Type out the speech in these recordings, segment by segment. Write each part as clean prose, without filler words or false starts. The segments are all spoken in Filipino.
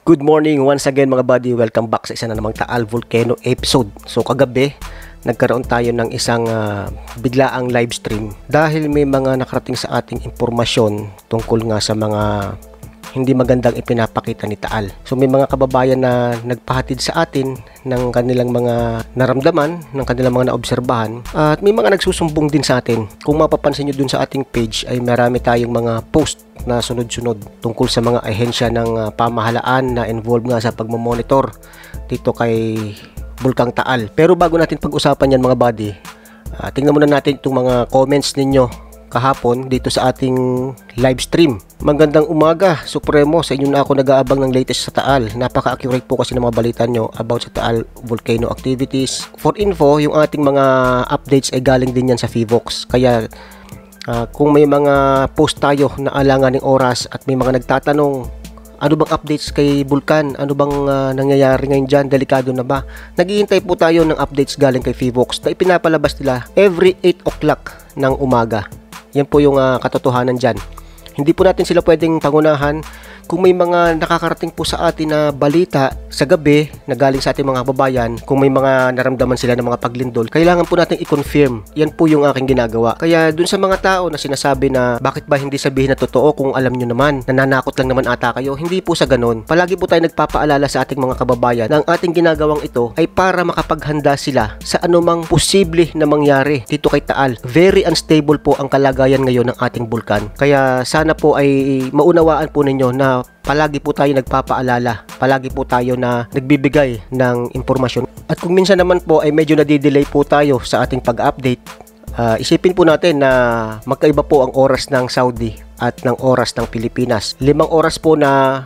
Good morning once again mga buddy, welcome back sa isa na namang Taal Volcano episode. So kagabi, nagkaroon tayo ng isang biglaang live stream dahil may mga nakarating sa ating impormasyon tungkol nga sa mga hindi magandang ipinapakita ni Taal. So may mga kababayan na nagpahatid sa atin ng kanilang mga naramdaman, ng kanilang mga naobserbahan, at may mga nagsusumbong din sa atin. Kung mapapansin nyo dun sa ating page ay marami tayong mga post na sunod-sunod tungkol sa mga ahensya ng pamahalaan na involved nga sa pagmamonitor dito kay Bulkang Taal. Pero bago natin pag-usapan yan mga buddy, tingnan muna natin itong mga comments ninyo kahapon dito sa ating live stream. Magandang umaga, Supremo. Sa inyo na ako nag-aabang ng latest sa Taal. Napaka-accurate po kasi ng mga balita nyo about sa Taal volcano activities. For info, yung ating mga updates ay galing din yan sa Fivox. Kaya kung may mga post tayo na alanganing oras at may mga nagtatanong ano bang updates kay Bulkan, ano bang nangyayari ngayon dyan, delikado na ba, naghihintay po tayo ng updates galing kay Fivox na ipinapalabas nila every 8 o'clock ng umaga. Yan po yung katotohanan dyan. Hindi po natin sila pwedeng pangunahan. Kung may mga nakakarating po sa atin na balita sa gabi na galing sa ating mga kababayan, kung may mga naramdaman sila ng mga paglindol, kailangan po natin i-confirm. Yan po yung aking ginagawa. Kaya dun sa mga tao na sinasabi na bakit ba hindi sabihin na totoo kung alam nyo naman, nananakot lang naman ata kayo, hindi po sa ganun. Palagi po tayo nagpapaalala sa ating mga kababayan na ang ating ginagawang ito ay para makapaghanda sila sa anumang posible na mangyari dito kay Taal. Very unstable po ang kalagayan ngayon ng ating bulkan. Kaya sana po ay maunawaan po ninyo na palagi po tayo nagpapaalala, palagi po tayo na nagbibigay ng impormasyon. At kung minsan naman po ay medyo nadidelay po tayo sa ating pag-update, isipin po natin na magkaiba po ang oras ng Saudi at ng oras ng Pilipinas. 5 oras po na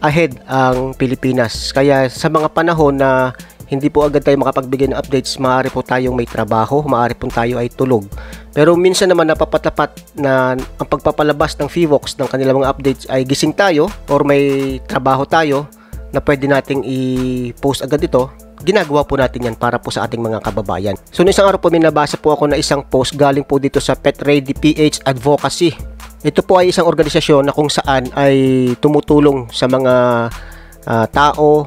ahead ang Pilipinas. Kaya sa mga panahon na hindi po agad tayo makapagbigay ng updates, maaari po tayong may trabaho, maaari po tayo ay tulog. Pero minsan naman napapatapat na ang pagpapalabas ng Fivox ng kanilang mga updates ay gising tayo or may trabaho tayo na pwede nating i-post agad ito. Ginagawa po natin yan para po sa ating mga kababayan. So isang araw po may nabasa po ako na isang post galing po dito sa Pet Ready PH Advocacy. Ito po ay isang organisasyon na kung saan ay tumutulong sa mga tao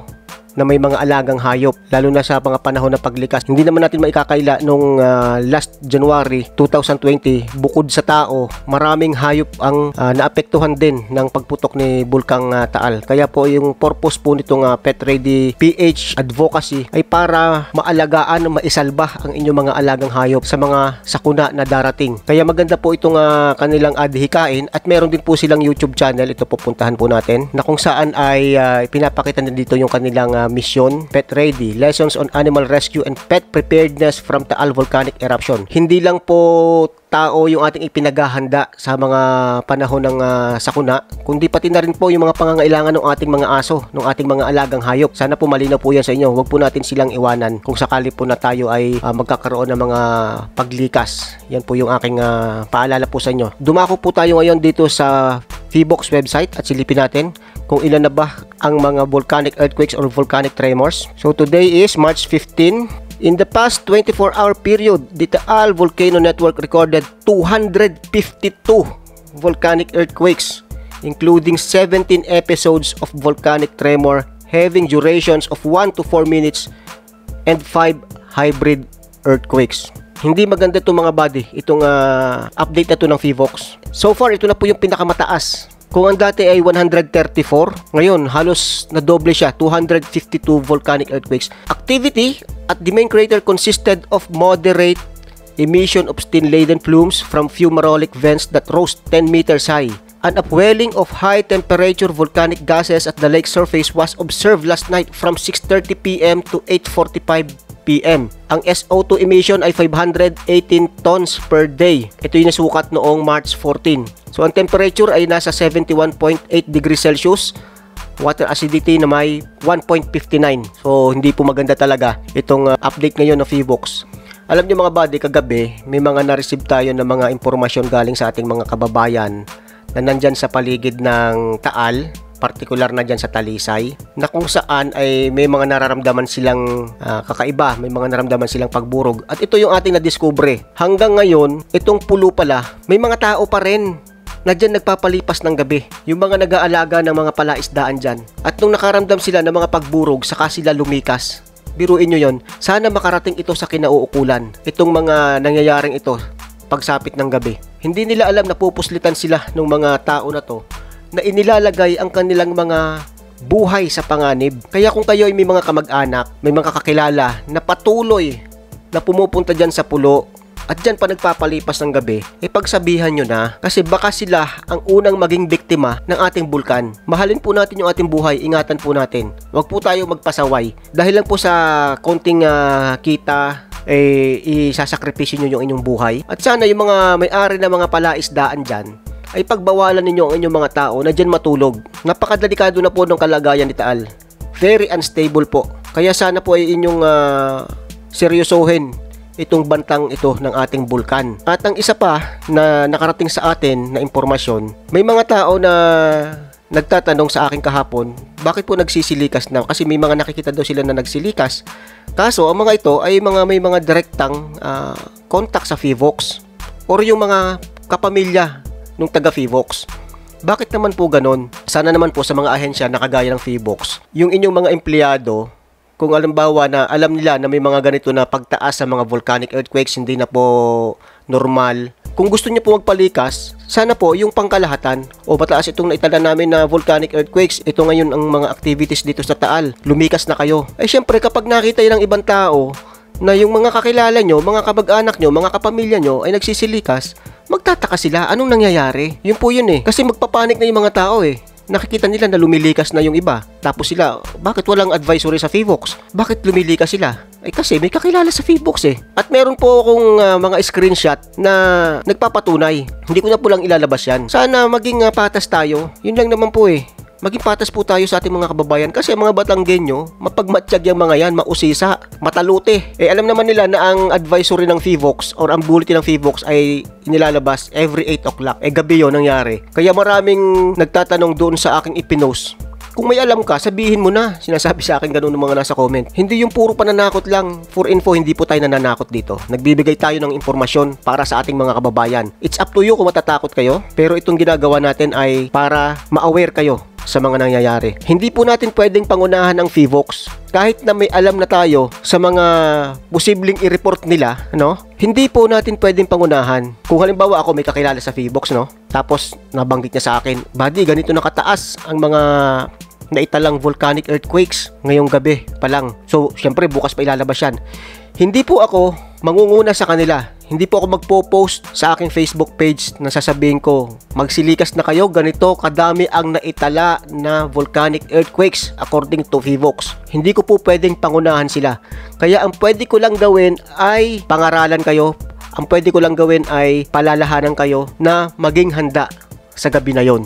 na may mga alagang hayop, lalo na sa mga panahon ng paglikas. Hindi naman natin maikakaila nung last January 2020, bukod sa tao, maraming hayop ang naapektuhan din ng pagputok ni Bulkang Taal. Kaya po yung purpose po nitong Pet Ready PH Advocacy ay para maalagaan o maisalba ang inyong mga alagang hayop sa mga sakuna na darating. Kaya maganda po itong kanilang adhikain at meron din po silang YouTube channel, ito pupuntahan po natin, na kung saan ay pinapakita na dito yung kanilang mission, Pet Ready, Lessons on Animal Rescue and Pet Preparedness from Taal Volcanic Eruption. Hindi lang po tao yung ating ipinaghahanda sa mga panahon ng sakuna, kundi pati na rin po yung mga pangangailangan ng ating mga aso, ng ating mga alagang hayop. Sana po malinaw po yan sa inyo. Huwag po natin silang iwanan kung sakali po na tayo ay magkakaroon ng mga paglikas. Yan po yung aking paalala po sa inyo. Dumako po tayo ngayon dito sa Fivox website at silipin natin kung ilan na ba ang mga volcanic earthquakes or volcanic tremors. So today is March 15. In the past 24-hour period, the Taal Volcano Network recorded 252 volcanic earthquakes, including 17 episodes of volcanic tremor having durations of 1 to 4 minutes and 5 hybrid earthquakes. Hindi maganda itong mga buddy, itong update na ito ng Fivox. So far, ito na po yung pinakamataas. Kung ang dati ay 134, ngayon halos na doble siya, 252 volcanic earthquakes. Activity at the main crater consisted of moderate emission of steam-laden plumes from fumarolic vents that rose 10 meters high. An upwelling of high-temperature volcanic gases at the lake surface was observed last night from 6:30 p.m. to 8:45 p.m. Ang SO2 emission ay 518 tons per day. Ito yung nasukat noong March 14. So ang temperature ay nasa 71.8 degrees Celsius. Water acidity na may 1.59. So hindi po maganda talaga itong update ngayon ng Fivox. Alam niyo mga buddy, kagabi may mga na-receive tayo ng mga impormasyon galing sa ating mga kababayan na nandyan sa paligid ng Taal, particular na dyan sa Talisay, na kung saan ay may mga nararamdaman silang kakaiba, may mga nararamdaman silang pagburog. At ito yung ating na-discover. Hanggang ngayon, itong pulo pala, may mga tao pa rin na dyan nagpapalipas ng gabi, yung mga nag-aalaga ng mga palaisdaan dyan. At nung nakaramdam sila ng mga pagburog, saka sila lumikas. Biruin nyo yon, sana makarating ito sa kinauukulan, itong mga nangyayaring ito pagsapit ng gabi. Hindi nila alam na pupuslitan sila ng mga tao na to, na inilalagay ang kanilang mga buhay sa panganib. Kaya kung kayo ay may mga kamag-anak, may mga kakilala na patuloy na pumupunta dyan sa pulo at dyan pa nagpapalipas ng gabi, pagsabihan nyo na, kasi baka sila ang unang maging biktima ng ating bulkan. Mahalin po natin yung ating buhay, ingatan po natin. Huwag po tayo magpasaway. Dahil lang po sa konting kita, isasakripisyo nyo yung inyong buhay. At sana yung mga may-ari na mga palaisdaan dyan, ay pagbawalan ninyo ang inyong mga tao na dyan matulog. Napakadelikado na po ng kalagayan ni Taal. Very unstable po. Kaya sana po ay inyong seryosohin itong bantang ito ng ating bulkan. At ang isa pa na nakarating sa atin na impormasyon, may mga tao na nagtatanong sa akin kahapon, bakit po nagsisilikas na? Kasi may mga nakikita daw sila na nagsilikas. Kaso ang mga ito ay may mga direktang contact sa FIVOX or yung mga kapamilya nung taga FIVOX. Bakit naman po ganon? Sana naman po sa mga ahensya na kagaya ng FIVOX, yung inyong mga empleyado, kung alambawa na alam nila na may mga ganito na pagtaas sa mga volcanic earthquakes, hindi na po normal. Kung gusto niyo po magpalikas, sana po yung pangkalahatan o mataas itong naitala namin na volcanic earthquakes, ito ngayon ang mga activities dito sa Taal, lumikas na kayo. Ay syempre kapag nakita yun ng ibang tao na yung mga kakilala nyo, mga kabag-anak nyo, mga kapamilya nyo ay nagsisilikas, magtataka sila, anong nangyayari? Yun po yun kasi magpapanik na yung mga tao Nakikita nila na lumilikas na yung iba. Tapos sila, bakit walang advisory sa FIVOX? Bakit lumilikas sila? Kasi may kakilala sa FIVOX At meron po akong mga screenshot na nagpapatunay. Hindi ko na po lang ilalabas yan. Sana maging patas tayo. Yun lang naman po Maging patas po tayo sa ating mga kababayan kasi ang mga Batanggenyo, mapagmatsyag yung mga yan, mausisa, matalute. Alam naman nila na ang advisory ng FIVOX or ang bulletin ng FIVOX ay inilalabas every 8 o'clock. Gabi yun nangyari. Kaya maraming nagtatanong doon sa aking ipinost. Kung may alam ka, sabihin mo na. Sinasabi sa akin ganun ng mga nasa comment. Hindi yung puro pananakot lang. For info, hindi po tayo nananakot dito. Nagbibigay tayo ng impormasyon para sa ating mga kababayan. It's up to you kung matatakot kayo. Pero itong ginagawa natin ay para ma-aware kayo sa mga nangyayari. Hindi po natin pwedeng pangunahan ang FIVOX. Kahit na may alam na tayo sa mga posibleng i-report nila, hindi po natin pwedeng pangunahan. Kung halimbawa ako may kakilala sa FIVOX, tapos nabanggit niya sa akin, buddy, ganito nakataas ang mga naitalang volcanic earthquakes ngayong gabi pa lang. So, syempre bukas pa ilalabas yan. Hindi po ako mangunguna sa kanila. Hindi po ako magpo-post sa aking Facebook page na sasabihin ko, magsilikas na kayo, ganito kadami ang naitala na volcanic earthquakes according to FIVOX. Hindi ko po pwedeng pangunahan sila. Kaya ang pwede ko lang gawin ay pangaralan kayo. Ang pwede ko lang gawin ay palalahanan kayo na maging handa sa gabi na yon.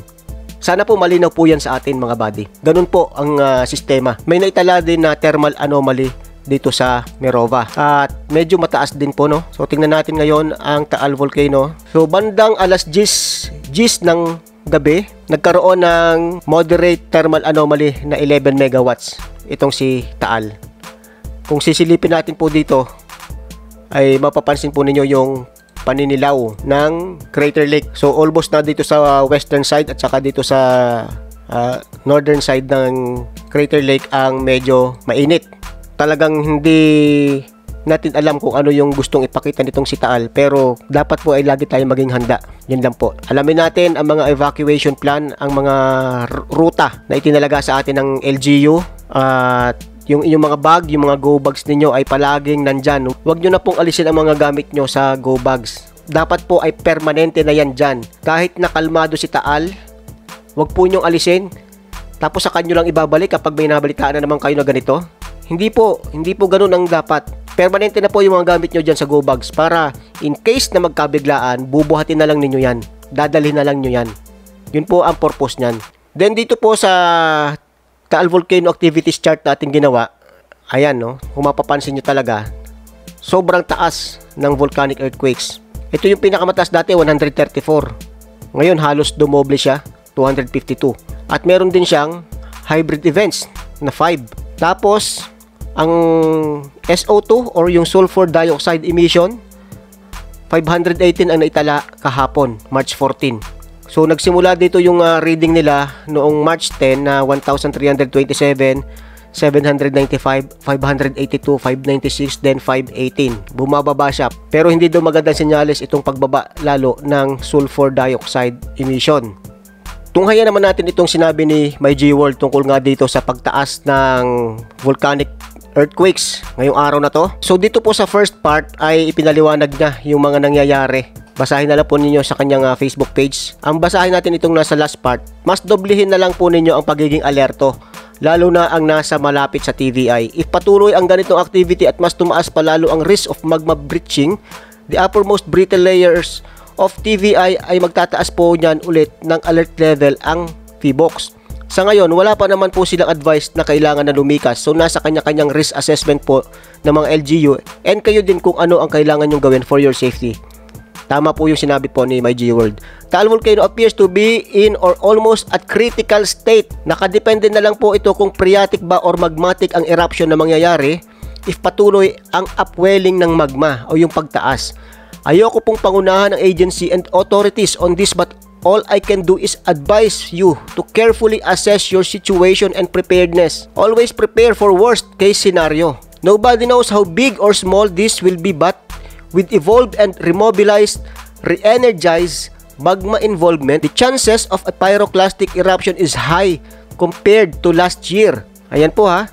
Sana po malinaw po yan sa atin mga buddy. Ganun po ang sistema. May naitala din na thermal anomaly dito sa Merova. At medyo mataas din po So tingnan natin ngayon ang Taal Volcano. So bandang alas 10 ng gabi, nagkaroon ng moderate thermal anomaly na 11 megawatts. Itong si Taal. Kung sisilipin natin po dito, ay mapapansin po ninyo yung paninilaw ng Crater Lake. So almost na dito sa western side at saka dito sa northern side ng Crater Lake ang medyo mainit. Talagang hindi natin alam kung ano yung gustong ipakita nitong si Taal, pero dapat po ay lagi tayong maging handa. Yan lang po. Alamin natin ang mga evacuation plan, ang mga ruta na itinalaga sa atin ng LGU, at yung inyong mga bag, yung mga go bags ninyo ay palaging nandyan. Huwag nyo na pong alisin ang mga gamit nyo sa go bags. Dapat po ay permanente na yan dyan. Kahit nakalmado si Taal, huwag po nyong alisin. Tapos sa kanyo lang ibabalik kapag may nabalitaan na naman kayo na ganito. Hindi po ganun ang dapat. Permanente na po yung mga gamit nyo dyan sa go bags para in case na magkabiglaan, bubuhatin na lang ninyo yan. Dadalhin na lang nyo yan. Yun po ang purpose nyan. Then dito po sa Taal Volcano Activities Chart na ating ginawa, ayan kung mapapansin nyo talaga, sobrang taas ng volcanic earthquakes. Ito yung pinakamataas dati, 134. Ngayon halos dumoble siya, 252. At meron din siyang hybrid events na 5. Tapos ang SO2 or yung sulfur dioxide emission, 518 ang naitala kahapon, March 14. So nagsimula dito yung reading nila noong March 10 na 1,327, 795, 582, 596, then 518. Bumababa siya. Pero hindi daw magandang senyales itong pagbaba lalo ng sulfur dioxide emission. Tunghayan naman natin itong sinabi ni MyG World tungkol nga dito sa pagtaas ng volcanic earthquakes ngayong araw na to. So dito po sa first part ay ipinaliwanag niya yung mga nangyayari. Basahin na lang po ninyo sa kanyang Facebook page. Ang basahin natin itong nasa last part. Mas doblehin na lang po ninyo ang pagiging alerto, lalo na ang nasa malapit sa TVI. If patuloy ang ganitong activity at mas tumaas pa lalo ang risk of magma breaching, the uppermost brittle layers of TVI ay magtataas po niyan ulit ng alert level ang PHIVOLCS. Sa ngayon, wala pa naman po silang advice na kailangan na lumikas. So nasa kanya-kanyang risk assessment po ng mga LGU and kayo din kung ano ang kailangan nyong gawin for your safety. Tama po yung sinabi po ni MyG World. Taal volcano appears to be in or almost at critical state. Nakadepende na lang po ito kung phreatic ba or magmatic ang eruption na mangyayari if patuloy ang upwelling ng magma o yung pagtaas. Ayoko pong pangunahan ng agency and authorities on this, but all I can do is advise you to carefully assess your situation and preparedness. Always prepare for worst case scenario. Nobody knows how big or small this will be, but with evolved and remobilized, re-energized magma involvement, the chances of a pyroclastic eruption is high compared to last year. Ayan po ha.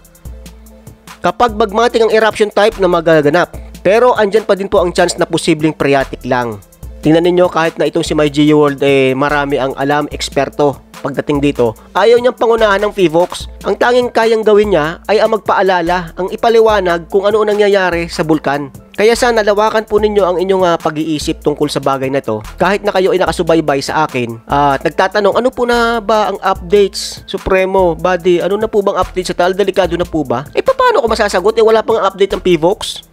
Kapag magmatic ang eruption type na magaganap. Pero andyan pa din po ang chance na posibleng phreatic lang. Tingnan ninyo, kahit na itong si MyG World marami ang alam, eksperto pagdating dito, ayaw niyang pangunahan ng PHIVOLCS. Ang tanging kayang gawin niya ay ang magpaalala, ang ipaliwanag kung ano ang nangyayari sa bulkan. Kaya sana lawakan po ninyo ang inyong pag-iisip tungkol sa bagay na to. Kahit na kayo ay nakasubaybay sa akin at nagtatanong, ano po na ba ang updates? Supremo, Buddy, ano na po bang update sa Taal? Delikado na po ba? Paano ko masasagot? Wala pang update ang PHIVOLCS.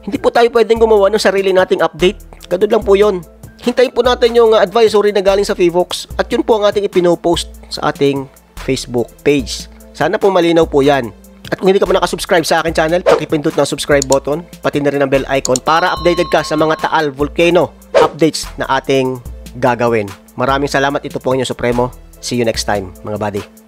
Hindi po tayo pwedeng gumawa ng sarili nating update. Ganun lang po yun. Hintayin po natin yung advisory na galing sa PHIVOLCS at yun po ang ating ipinopost sa ating Facebook page. Sana po malinaw po yan. At kung hindi ka pa nakasubscribe sa akin channel, pakipindot ng subscribe button, pati na rin ang bell icon para updated ka sa mga Taal Volcano updates na ating gagawin. Maraming salamat. Ito po ang inyong Supremo. See you next time, mga buddy.